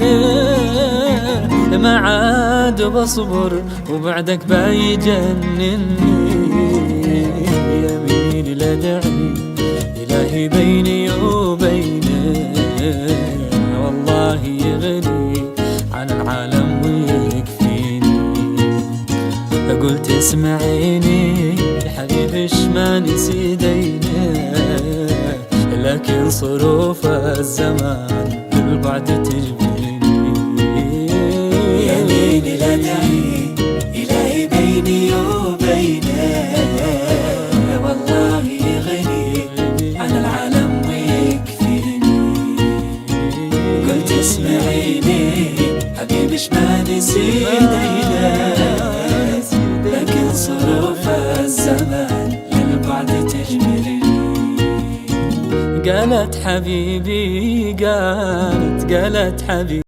يكفيني، ما عاد بصبر وبعدك بيجنني. يميني لا دعني إلهي بيني وبينك، والله يغني عن العالم ويكفيني. قلت اسمعيني حبيبي ما نسي دينك، لكن صروف الزمان بالبعد تجبرني. يميني لا دعني إلهي بيني وبينك، والله يغني عن العالم ويكفيني. قلت اسمعيني حبيبي ما نسي دينك، لكن صروف الزمان للبعد تجبرني. قالت حبيبي قالت حبيبي